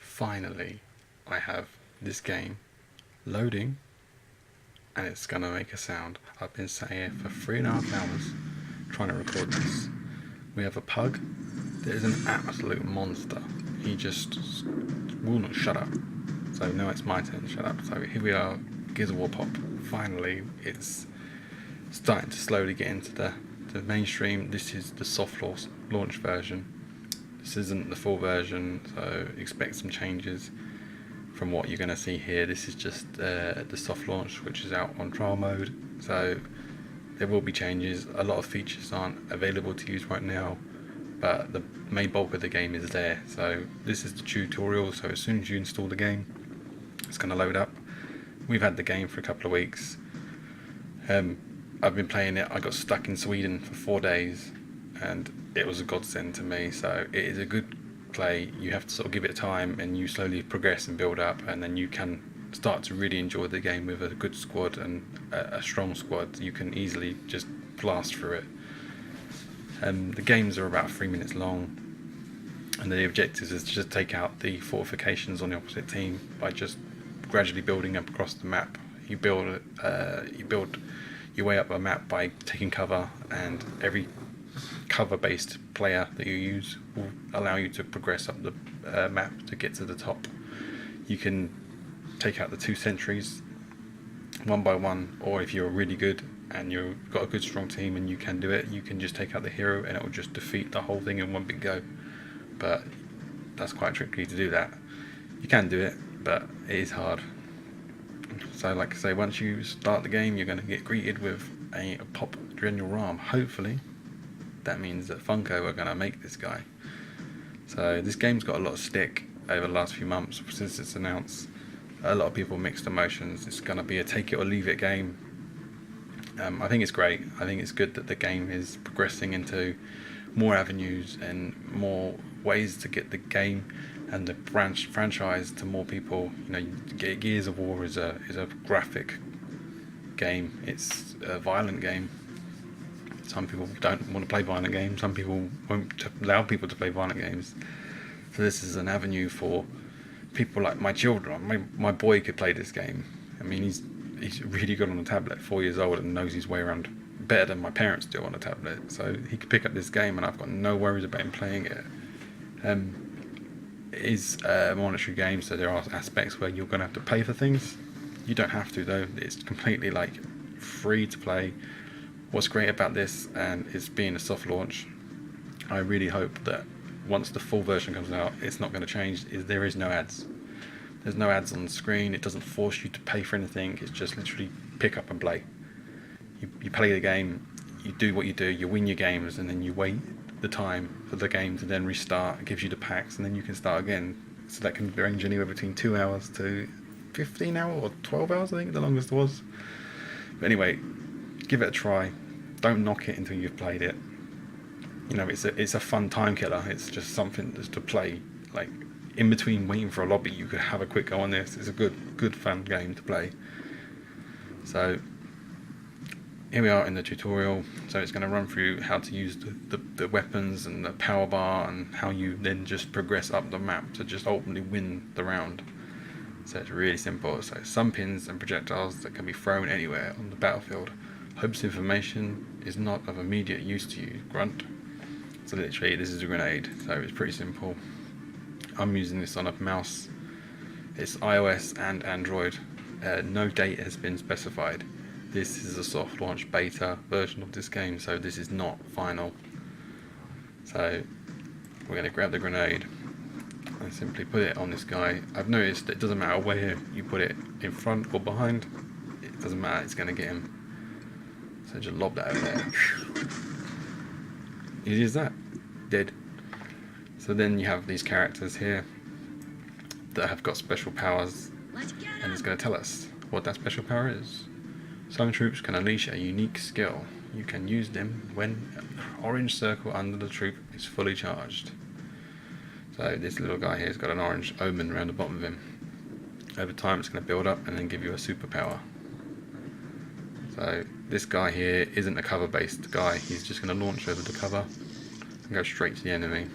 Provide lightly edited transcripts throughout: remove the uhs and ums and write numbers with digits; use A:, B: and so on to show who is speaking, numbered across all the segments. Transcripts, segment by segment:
A: Finally, I have this game loading, and it's gonna make a sound. I've been sat here for 3.5 hours trying to record this. We have a pug that is an absolute monster. He just will not shut up. So now it's my turn to shut up. So here we are, GearsPOP. Finally, it's starting to slowly get into the mainstream. This is the soft launch version. This isn't the full version, so expect some changes from what you're going to see here. This is just the soft launch, which is out on trial mode, so there will be changes. A lot of features aren't available to use right now, but the main bulk of the game is there. So this is the tutorial, so as soon as you install the game, it's going to load up. We've had the game for a couple of weeks. I've been playing it. I got stuck in Sweden for 4 days, and it was a godsend to me. So it is a good play. You have to sort of give it time, and you slowly progress and build up, and then you can start to really enjoy the game with a good squad and a strong squad. You can easily just blast through it. The games are about 3 minutes long, and the objective is to just take out the fortifications on the opposite team by just gradually building up across the map. You build your way up a map by taking cover, and every cover-based player that you use will allow you to progress up the map to get to the top. You can take out the 2 sentries one by one, or if you're really good and you've got a good strong team and you can do it, you can just take out the hero and it will just defeat the whole thing in one big go. But that's quite tricky to do that. You can do it, but it is hard. So like I say, once you start the game, you're going to get greeted with a pop general RAM. Hopefully that means that Funko are going to make this guy. So this game's got a lot of stick over the last few months since it's announced. A lot of people mixed emotions. It's going to be a take it or leave it game. I think it's great. I think it's good that the game is progressing into more avenues and more ways to get the game and the franchise to more people. You know, Gears of War is a graphic game. It's a violent game. Some people don't want to play violent games. Some people won't allow people to play violent games. So this is an avenue for people like my children. My boy could play this game. I mean, he's really good on a tablet, 4 years old, and knows his way around better than my parents do on a tablet. So he could pick up this game, and I've got no worries about him playing it. It is a monetary game, so there are aspects where you're going to have to pay for things. You don't have to though. It's completely like free to play. What's great about this, and it's being a soft launch, I really hope that once the full version comes out, it's not going to change, is there is no ads. There's no ads on the screen. It doesn't force you to pay for anything. It's just literally pick up and play. You play the game, you do what you do, you win your games, and then you wait the time for the game to then restart. It gives you the packs, and then you can start again. So that can range anywhere between 2 hours to 15 hours or 12 hours, I think the longest was. But anyway, give it a try. Don't knock it until you've played it. You know, it's a fun time killer. It's just something just to play. Like in between waiting for a lobby, you could have a quick go on this. It's a good fun game to play. So here we are in the tutorial. So it's going to run through how to use the weapons and the power bar, and how you then just progress up the map to just ultimately win the round. So it's really simple. So some pins and projectiles that can be thrown anywhere on the battlefield. Hope this information is not of immediate use to you, grunt. So literally this is a grenade, so it's pretty simple. I'm using this on a mouse. It's iOS and Android. No date has been specified. This is a soft launch beta version of this game, so this is not final. So we're going to grab the grenade and simply put it on this guy. I've noticed it doesn't matter where you put it, in front or behind, it doesn't matter, it's going to get him. So just lob that over there. Easy as that. Dead. So then you have these characters here that have got special powers, and it's going to tell us what that special power is. Some troops can unleash a unique skill. You can use them when an orange circle under the troop is fully charged. So this little guy here has got an orange omen around the bottom of him. Over time it's going to build up and then give you a superpower. So this guy here isn't a cover based guy, he's just going to launch over the cover and go straight to the enemy.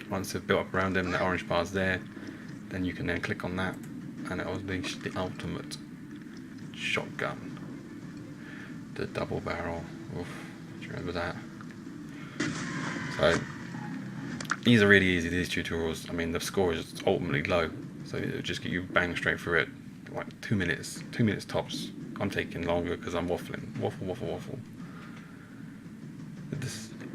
A: Once they've built up around him, the orange bar's there, then you can then click on that and it will unleash the ultimate shotgun. The double barrel. Oof, do you remember that? So these are really easy, these tutorials. I mean, the score is ultimately low, so it'll just get you bang straight through it, like 2 minutes tops. I'm taking longer because I'm waffling. Waffle.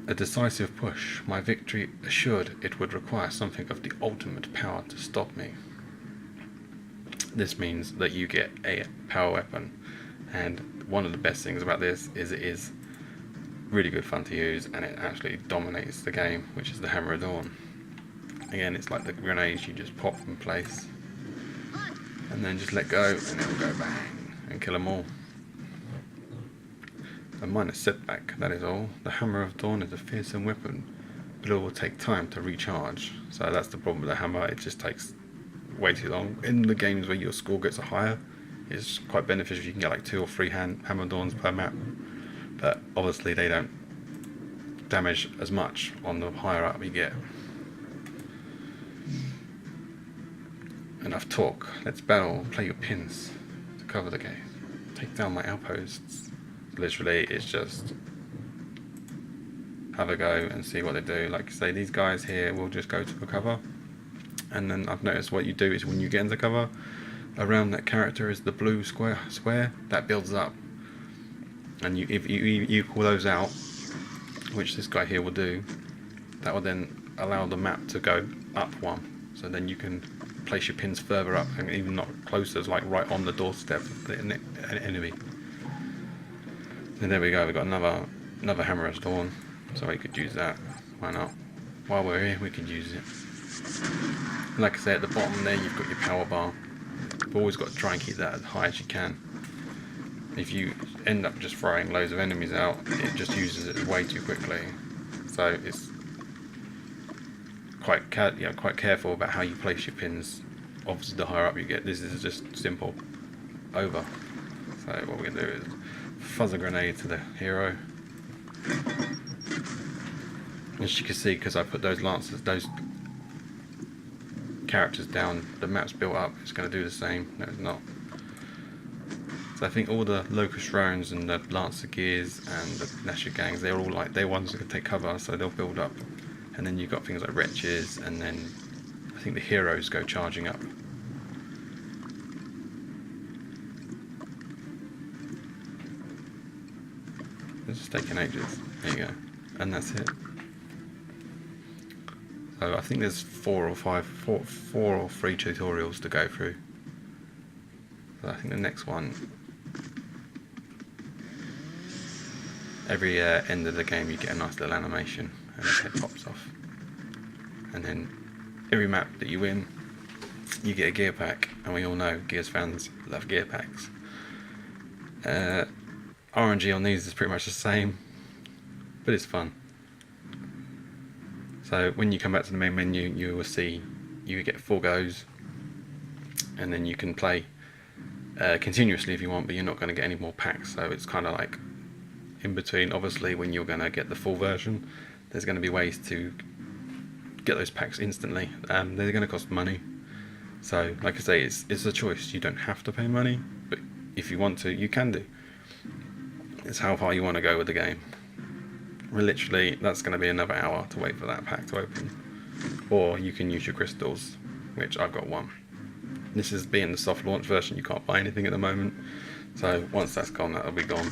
A: A decisive push. My victory assured it would require something of the ultimate power to stop me. This means that you get a power weapon, and one of the best things about this is it is really good fun to use, and it actually dominates the game, which is the Hammer of Dawn. Again, it's like the grenades, you just pop in place and then just let go and it will go bang and kill them all. A minor setback, that is all. The Hammer of Dawn is a fearsome weapon, but it will take time to recharge. So that's the problem with the hammer, it just takes way too long. In the games where your score gets higher, it's quite beneficial. You can get like 2 or 3 Hammer Dawns per map, but obviously they don't damage as much on the higher up you get. Enough talk, let's battle. Play your pins to cover the game. Take down my outposts. Literally, it's just have a go and see what they do. Like I say, these guys here will just go to the cover, and then I've noticed what you do is when you get into cover, around that character is the blue square that builds up, and if you equal those out, which this guy here will do, that will then allow the map to go up 1, so then you can place your pins further up and even not closer, like right on the doorstep of the enemy. And there we go, we've got another Hammer of Dawn, so we could use that. Why not? While we're here, we can use it. Like I say, at the bottom there, you've got your power bar. You've always got to try and keep that as high as you can. If you end up just throwing loads of enemies out, it just uses it way too quickly. So it's quite careful about how you place your pins. Obviously, the higher up you get, this is just simple. Over. So what we're going to do is fuzz a grenade to the hero. As you can see, because I put those lancers, those characters down, the map's built up. It's going to do the same. No, it's not. So I think all the locust drones and the lancer gears and the Nasher gangs, they're all like, they're ones that can take cover, so they'll build up. And then you've got things like wretches, and then I think the heroes go charging up. It's just taking ages. There you go. And that's it. So I think there's 4 or 3 tutorials to go through. So I think the next one, every end of the game you get a nice little animation and the head pops off. And then every map that you win, you get a gear pack, and we all know Gears fans love gear packs. RNG on these is pretty much the same, but it's fun. So when you come back to the main menu, you will see you get 4 goes, and then you can play continuously if you want, but you're not going to get any more packs. So it's kind of like in between. Obviously, when you're going to get the full version, there's going to be ways to get those packs instantly. They're going to cost money. So like I say, it's a choice. You don't have to pay money, but if you want to, you can do. It's how far you want to go with the game. Literally, that's going to be another hour to wait for that pack to open. Or you can use your crystals, which I've got 1. This is being the soft launch version, you can't buy anything at the moment. So once that's gone, that'll be gone.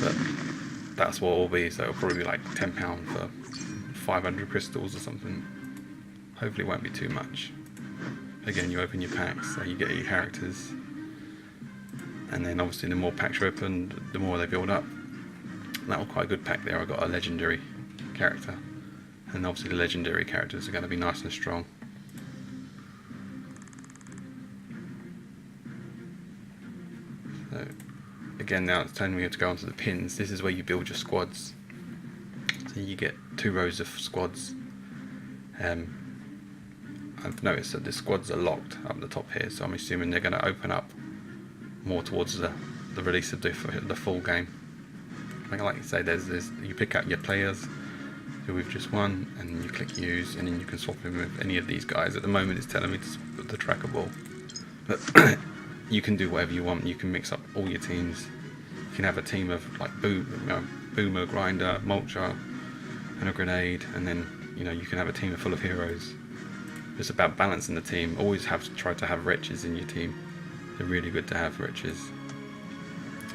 A: But that's what it will be, so it'll probably be like £10 for 500 crystals or something. Hopefully it won't be too much. Again, you open your packs, so you get your characters. And then obviously the more packs you open, the more they build up. That was quite a good pack there. I got a legendary character, and obviously the legendary characters are going to be nice and strong. So again, now it's telling me to go onto the pins. This is where you build your squads. So you get 2 rows of squads. I've noticed that the squads are locked up the top here, so I'm assuming they're going to open up more towards the release of the full game. Like you say, there's you pick out your players who we've just won, and you click use, and then you can swap him with any of these guys. At the moment it's telling me to swap with the trackable, but you can do whatever you want. You can mix up all your teams. You can have a team of like Boomer, Grinder, Mulcher, and a Grenade, and then you can have a team full of heroes. It's about balancing the team. Always try to have wretches in your team. They're really good to have wretches.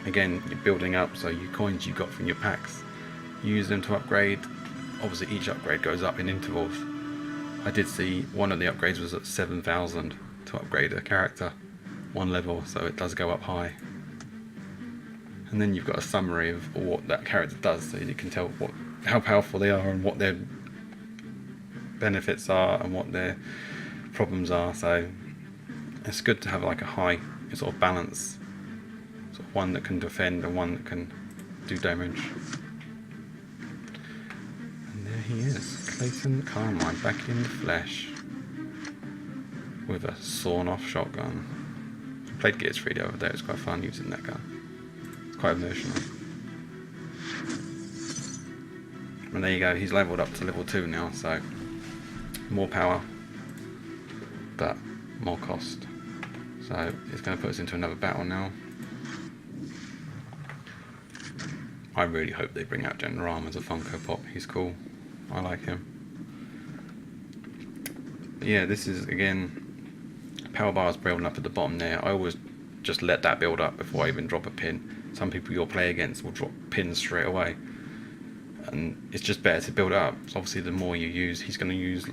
A: Again, you're building up, so your coins you got from your packs, you use them to upgrade. Obviously each upgrade goes up in intervals. I did see one of the upgrades was at 7,000 to upgrade a character one level, so it does go up high. And then you've got a summary of what that character does, so you can tell how powerful they are and what their benefits are and what their problems are. So it's good to have like a high sort of balance, sort of one that can defend and one that can do damage. And there he is, Clayton Carmine, back in the flesh with a sawn off shotgun. I played Gears 3 the other day. It was quite fun using that gun. It's quite emotional. And there you go, he's leveled up to level 2 now, so more power but more cost. So it's going to put us into another battle now. I really hope they bring out General Arm as a Funko Pop. He's cool. I like him. But yeah, this is again, power bars building up at the bottom there. I always just let that build up before I even drop a pin. Some people you'll play against will drop pins straight away, and it's just better to build it up. So obviously the more you use, he's going to use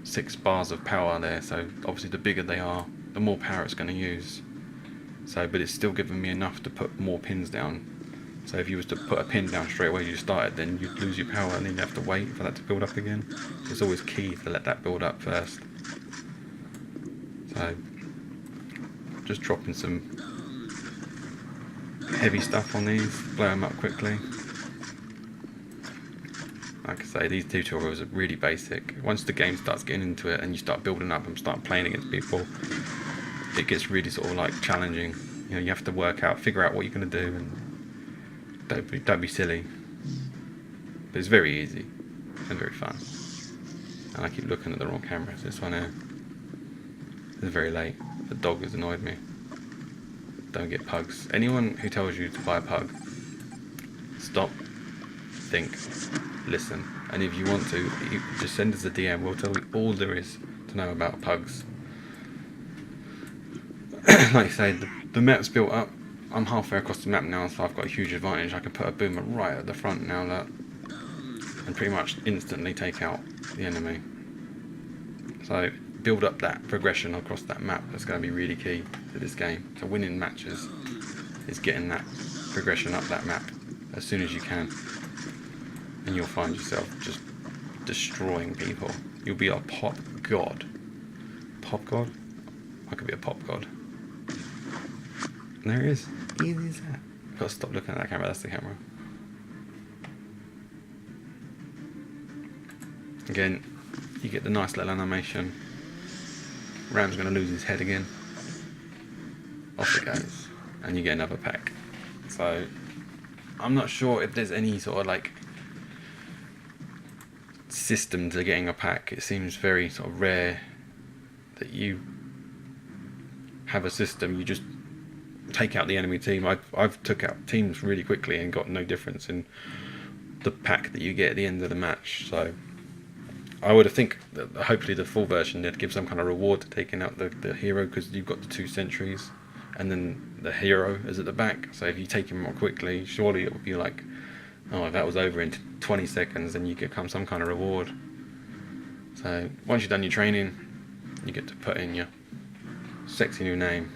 A: six bars of power there, so obviously the bigger they are, the more power it's going to use. So, but it's still giving me enough to put more pins down. So if you was to put a pin down straight away you started, then you'd lose your power and then you'd have to wait for that to build up again. So it's always key to let that build up first. So just dropping some heavy stuff on these, blow them up quickly. Like I say, these tutorials are really basic. Once the game starts getting into it and you start building up and start playing against people, it gets really sort of like challenging. You have to figure out what you're going to do, and don't be silly. But it's very easy and very fun. And I keep looking at the wrong camera. So this one here. It's very late. The dog has annoyed me. Don't get pugs. Anyone who tells you to buy a pug, stop, think, listen, and if you want to, you just send us a DM. We'll tell you all there is to know about pugs. Like I say, the map's built up. I'm halfway across the map now, so I've got a huge advantage. I can put a boomer right at the front now, look, and pretty much instantly take out the enemy. So build up that progression across that map. That's going to be really key to this game. So winning matches is getting that progression up that map as soon as you can, and you'll find yourself just destroying people. You'll be a pop god. Pop god? I could be a pop god. And there it is. Easy as that. I've got to stop looking at that camera. That's the camera. Again, you get the nice little animation. Ram's going to lose his head again. Off it goes. And you get another pack. So, I'm not sure if there's any sort of like system to getting a pack. It seems very sort of rare that you have a system. You just take out the enemy team. I've took out teams really quickly and got no difference in the pack that you get at the end of the match. So I would think that hopefully the full version they'd give some kind of reward to taking out the hero, because you've got the 2 sentries and then the hero is at the back. So if you take him more quickly, surely it would be like, oh, if that was over in 20 seconds, then you get some kind of reward. So once you've done your training, you get to put in your sexy new name.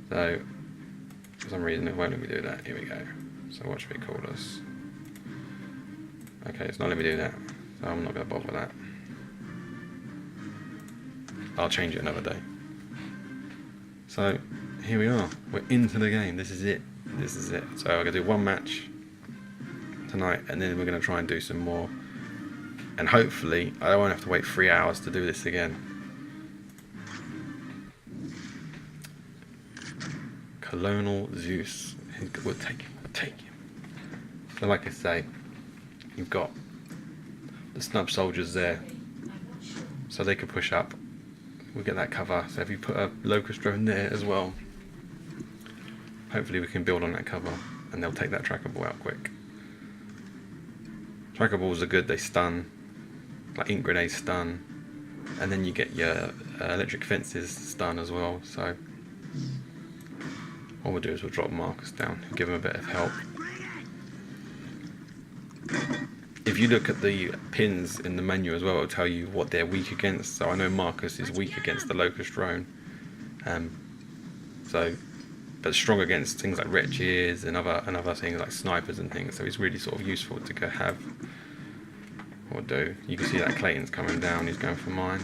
A: So for some reason it won't let me do that. Here we go. So what should we call this? Okay, it's not letting me do that, so I'm not going to bother with that. I'll change it another day. So here we are. We're into the game. This is it. This is it. So I'm going to do one match tonight, and then we're going to try and do some more and hopefully I won't have to wait 3 hours to do this again. Colonel Zeus. We'll take him. So like I say, you've got the SNUB soldiers there, so they can push up. We'll get that cover. So if you put a locust drone there as well, hopefully we can build on that cover, and they'll take that tracker ball out quick. Tracker balls are good. They stun, like ink grenades stun, and then you get your electric fences stun as well. So all we'll do is we'll drop Marcus down and give him a bit of help. If you look at the pins in the menu as well, it'll tell you what they're weak against. So I know Marcus is weak against the locust drone, but strong against things like wretches and other things like snipers and things. So he's really sort of useful to go have or do. You can see that Clayton's coming down. He's going for mine.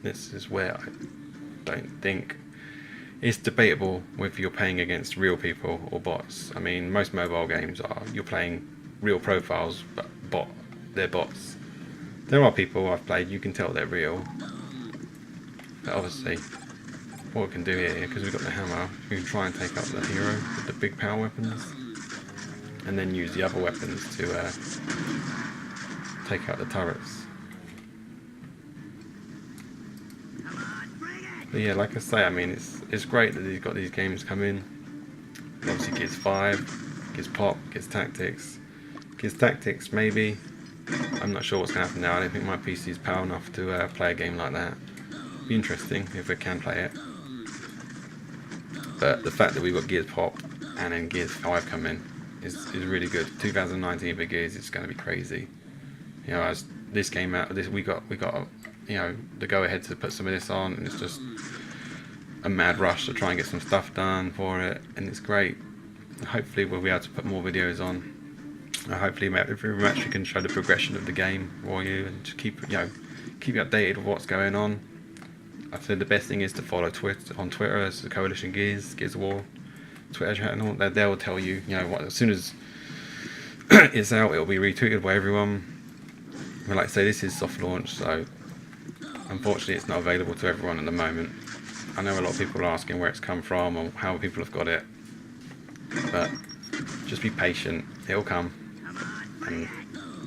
A: This is where I don't think it's debatable whether you're playing against real people or bots. I mean, most mobile games you're playing real profiles, but they're bots. There are people I've played, you can tell they're real. But obviously, what we can do here, because we've got the hammer, we can try and take out the hero with the big power weapons, and then use the other weapons to take out the turrets. But yeah, like I say, I mean, it's great that he's got these games coming. Obviously, Gears 5, Gears Pop, Gears Tactics. Gears Tactics, maybe. I'm not sure what's going to happen now. I don't think my PC is power enough to play a game like that. Be interesting if we can play it. But the fact that we've got Gears Pop and then Gears 5 coming is really good. 2019 for Gears is going to be crazy. You know, as this came out, we got you know, the go ahead to put some of this on, and it's just a mad rush to try and get some stuff done for it, and it's great. Hopefully we'll be able to put more videos on. Hopefully every match we can show the progression of the game for you, and just keep you updated with what's going on. I said the best thing is to follow on Twitter as the Coalition Gears War Twitter channel. They will tell you, you know, what, as soon as it's out, it'll be retweeted by everyone. But like I say, this is soft launch, so unfortunately it's not available to everyone at the moment. I know a lot of people are asking where it's come from or how people have got it, but just be patient, it'll come and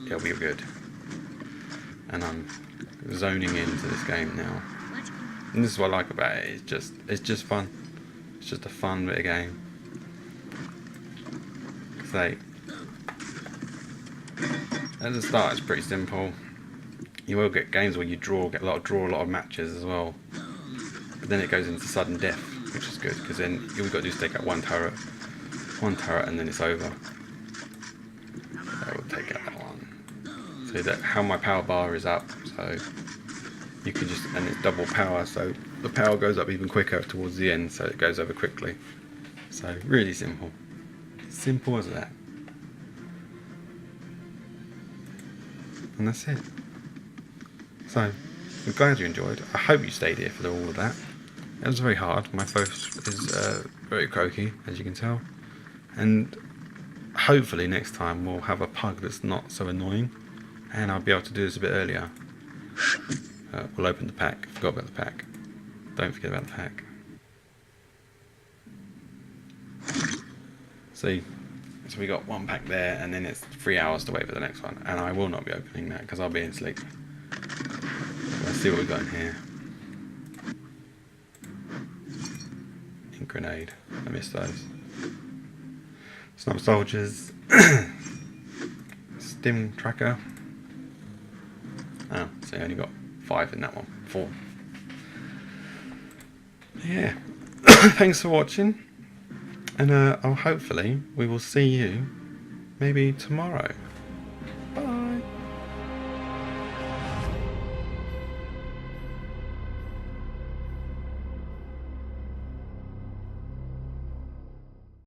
A: it'll be good. And I'm zoning into this game now, and this is what I like about it. It's just fun. It's just a fun bit of game. So at the start it's pretty simple. You will get games where you draw a lot of matches as well, but then it goes into sudden death, which is good, because then all you've got to do is take out one turret, and then it's over. So we'll take out that one. So that how my power bar is up, so you can just, and it's double power, so the power goes up even quicker towards the end, so it goes over quickly. So really simple. Simple as that. And that's it. So, I'm glad you enjoyed. I hope you stayed here for all of that. It was very hard. My throat is very croaky, as you can tell. And hopefully next time we'll have a pug that's not so annoying, and I'll be able to do this a bit earlier. We'll open the pack. Forgot about the pack. Don't forget about the pack. See, so we got one pack there, and then it's 3 hours to wait for the next one, and I will not be opening that because I'll be in sleep. Let's see what we've got in here. Ink grenade. I missed those. SNUB soldiers. Stim tracker. Oh, so you only got 5 in that one. 4. Yeah. Thanks for watching. And hopefully we will see you maybe tomorrow.